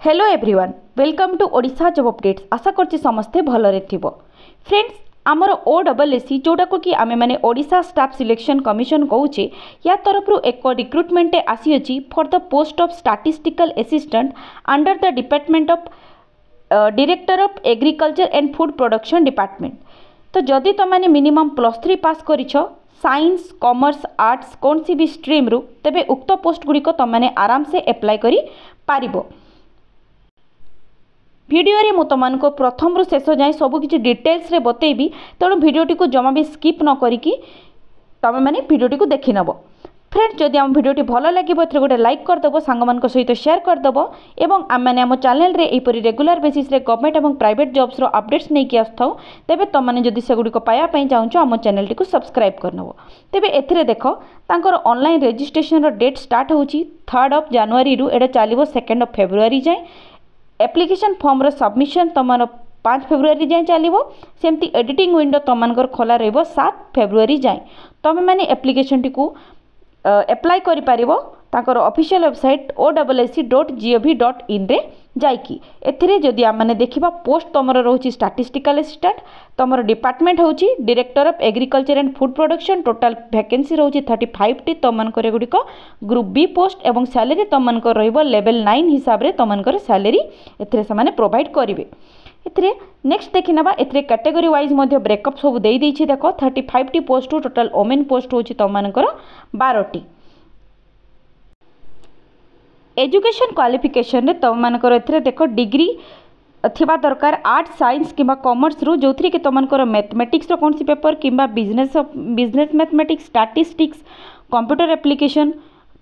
Hello everyone welcome to Odisha job updates. आशा करछि समस्ते भलरे थिबो। फ्रेंड्स आमर OSSC जोटा को कि आमे माने ओडिशा स्टाफ सिलेक्शन कमिशन कहूचे या तरफ एक रिक्रुटमेंट आसी अछि for the post of statistical assistant under the department of director of agriculture and food production department. तो जदि तुमने मिनिमम +3 पास करिछ साइंस कॉमर्स आर्ट्स कौन सी भी स्ट्रीम रु तेबे उक्त पोस्ट गुड़िक तुमने आराम से अप्लाई करि पारिबो। वीडियो रे मु तुमको प्रथम रु शेष जाए सबकि डिटेल्स रे बतेबी, तेणु वीडियोटी को जमा भी स्किप न करिकी तुम मैंने वीडियोटी को देखी नब। फ्रेंड्स जदि आम वीडियोटी भल लगे गोटे लाइक करदेव, सांग सहित शेयर करदेव और आम मैंने आम चैनल रे एपरी रेगुलर बेसिस रे गवर्नमेंट और प्राइवेट जॉब्स रो अपडेट्स नहीं आसथाउ तेबे तुमने जदि सेगुड़ी पाइबा चाहूँ आम चैनल टी सब्सक्राइब करनब। तेबे एथिरे देख तांकर ऑनलाइन रजिस्ट्रेशन रो डेट स्टार्ट होची 3 जनवरी रु एटा चलिबो 2 फेब्रुआरी जाए। एप्लिकेशन फॉर्म रो सबमिशन तुमर 5 फेब्रुआरी जाए चलो। सेमती एडिटिंग विंडो तुमर खोला रहिबो 7 फेब्रुआरी जाए। तुम मैंने एप्लिकेशन टी को अप्लाई करि पारिबो तांकर ऑफिशियल वेबसाइट ossc.gov.in रे जाइकी। एथिरे जदि आम मैंने देखिबा पोस्ट तुमर रोची स्टैटिस्टिकल असिस्टेंट, तुमर डिपार्टमेंट होची director of agriculture and food production. Total vacancy रोची 35 टी तुमनकर गुड़िक ग्रुप बी पोस्ट और सैलरी तुमनकर रहिबो लेवल 9 हिसाब रे तुमनकर सैलरी एथिरे से प्रोवाइड करिवे। एथिरे नेक्स्ट देखि नबा एथिरे कैटेगरी वाइज मध्ये ब्रेकअप सब देई दैछि। देखो 35 टी पोस्ट टोटल ओमेन पोस्ट होछि तुमनकर 12 टी। एजुकेशन क्वालिफिकेशन रे तुमनकर एथिरे देखो डिग्री थिबा दरकार आर्ट्स साइंस किंबा कॉमर्स रु जोथि कि तुमनकर मैथमेटिक्स रो कौन सी पेपर किंबा business mathematics statistics computer application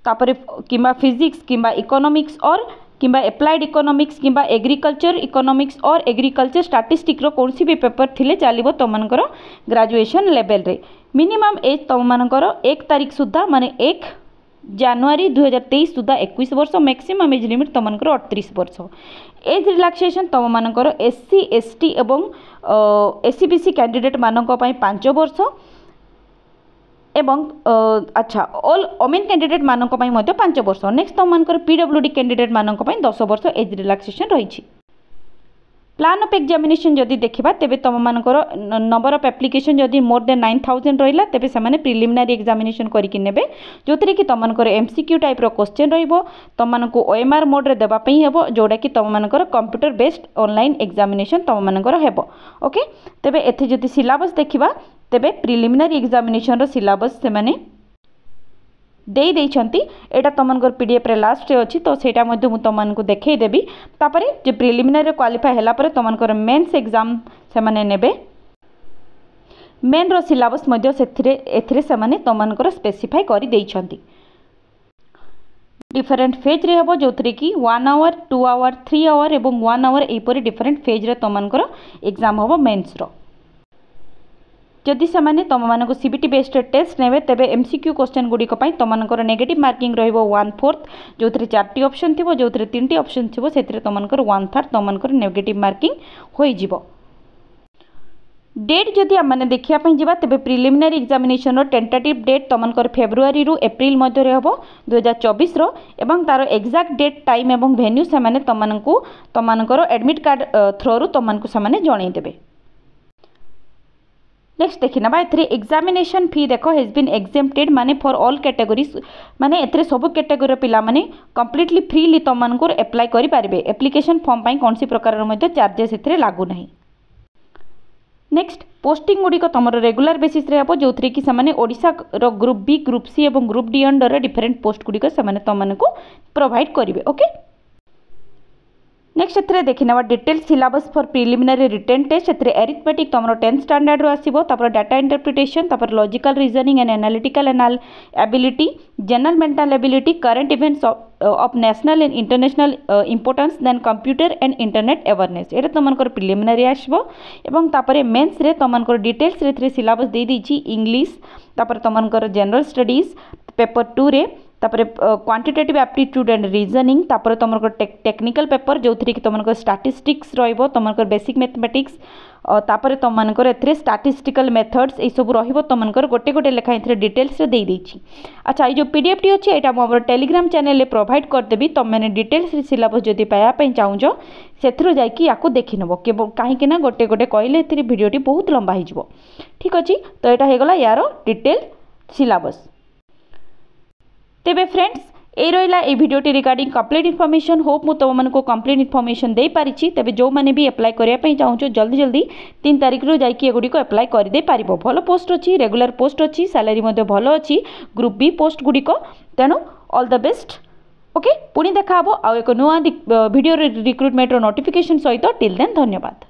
तापर किंबा फिजिक्स किंबा इकोनॉमिक्स और किंबा एप्लाइड इकोनॉमिक्स किंबा एग्रीकल्चर इकोनॉमिक्स और एग्रीकल्चर स्टैटिस्टिक्स रो कौन सी भी पेपर थिले चलिबो तुमनकर ग्रेजुएशन लेवल रे। मिनिमम एज तुमनकर 1 तारीख सुधा माने 1 जनवरी 2023 सुधा 21 वर्ष। मैक्सिमम एज लिमिट तुमनकर 38 वर्ष। एज रिलैक्सेशन तुमनकर SC ST एवं SC BC कैंडिडेट मानक पई 5 वर्ष एवं अच्छा ऑल ओमेन कैंडिडेट मानक पई मध्ये 5 वर्ष। नेक्स्ट तुमनकर PWD कैंडिडेट मानक पई 10 वर्ष एज रिलैक्सेशन रही। प्लान ऑफ एग्जामिनेशन जदि देखा तेबे तुम मानकर नंबर ऑफ एप्लिकेशन जदि मोर देन 9000 रहिला तेबे से प्रिलिमिनरी एग्जामिनेशन करके नेबे, जो थी कि तुमनकर MCQ टाइप रो क्वेश्चन रहिबो तुमनको OMR मोड रे देबा पई हेबो, जोडा कि तुमनकर कंप्यूटर बेस्ड ऑनलाइन एग्जामिनेशन तुमनकर हेबो। ओके तेबे एथि जदि सिलेबस देखिबा तेबे प्रिलिमिनरी एग्जामिनेशन रो सिलेबस से माने देई देइछंती। एटा तुमनकर PDF रे लास्ट रे अछि, तो सेटा मध्ये मु तुमनको देखै देबी। तापरे जे प्रिलिमिनरी क्वालिफाई हैला परे तुमनकर मेंस एग्जाम से माने नेबे। मेन रो सिलेबस मध्ये एथिरे से माने तुमनकर स्पेसिफाई करि देइछंती। डिफरेंट फेज रे हबो, जोथरे कि 1 आवर 2 आवर 3 आवर एवं 1 आवर एपरि डिफरेंट फेज रे तुमनकर एग्जाम हबो मेंस रो। जदि से तुम मानक CBT बेस्ड टेस्ट नेबे तेबे MCQ क्वेश्चन गुड़िक तुमनकर नेगेटिव मार्किंग रहिबो 1/4, जो 4टी ऑप्शन थिबो, जो 3टी ऑप्शन थिबो सेतिरे तुमनकर 1/3 तुमनकर नेगेटिव मार्किंग होई जिवो। डेट जदि आम देखा जावा तेबे प्रिलिमिनरी एग्जामिनेशन रो टेंटेटिव डेट तुमनकर फेब्रुआरी रु एप्रिल मध्य रे हबो 2024 रो, एवं तार एग्जैक्ट डेट टाइम एवं वेन्यू से तुमनकर एडमिट कार्ड थ्रो रु तुमनको से जणै देबे। नेक्स्ट देखि ना एथरे एग्जामिनेशन फी देखो हैज बीन एग्जेम्प्टेड माने फॉर ऑल कैटेगरीज, माने एथरे सब कैटेगरी पिला माने कंप्लीटली फ्रीली तुमनको अप्लाई करि पारिबे। एप्लिकेशन फॉर्म पई कोनसी प्रकार मध्ये चार्जेस एथरे लागू नाही। नेक्स्ट पोस्टिंग गुड़िक तुम रेगुलर बेसिस रे हबो, जो थी कि से ओडिशा रो ग्रुप बी ग्रुप सी और group D under different post गुड़िक से तुमको प्रोवाइड करेंगे। ओके नेक्स्ट एथरे देखि नबा detail syllabus for preliminary written test. एथरे एरिथमेटिक तुम 10th स्टैंडर्ड रो आसीबो, तापर डाटा इंटरप्रिटेशन, तापर logical reasoning and analytical ability, general mental ability, current events of national and international importance, then computer and internet awareness. एटा तुमनकर preliminary आसीबो एवं तापर मेंस रे तुमनकर डिटेल्स रे एथरे सिलेबस दे दैछि। इंग्लिश तापर तुमनकर जनरल स्टडीज पेपर 2 रे, तापर क्वांटिटेटिव एप्टीट्यूड एंड रीजनिंग, तापर तुमको टेक्निकल पेपर जो थी कि तुमको स्टैटिस्टिक्स रहिबो, तुमको बेसिक मैथमेटिक्स तापर तुम मानकर एथिरे स्टैटिस्टिकल मेथड्स ये सब रहिबो तुम मानकर गोटे गोटे लेखा एथिरे डिटेल्स रे दे देछि। अच्छा ये जो पीडीएफ टी अछि एटा मोर टेलीग्राम चैनल रे प्रोवाइड कर देबी तुम मैंने डिटेल्स रे सिलेबस जदी पाया पई चाहूजो सेथरो जाई कि याको देखि नबो के काहे कि ना गोटे गोटे कहले एथिरे वीडियोटी बहुत लंबा हो जिवो। ठीक अछि तो एटा हे गला यार डिटेल सिलेबस। तेबे फ्रेंड्स ए रहा ये भिडियोटी रिगार्डिंग कंप्लीट इनफॉरमेशन होप मु तुम मानक कंप्लीट इनफॉरमेशन दे पारिछि। तेबे जो माने भी अप्लाई करिया पई चाहूछो जल्दी जल्दी 3 तारिख रो जाई कि एगुडी को अप्लाई कर दे पारिबो। भलो पोस्ट अछि, रेगुलर पोस्ट अछि, सैलरी मध्ये भलो अछि, ग्रुप बी पोस्ट गुडी को। तेनु ऑल द बेस्ट। ओके पुणी देखा हबो आ एक नुआ वीडियो रिक्रुटमेंट रो नोटिफिकेशन सहित। टिल देन धन्यवाद।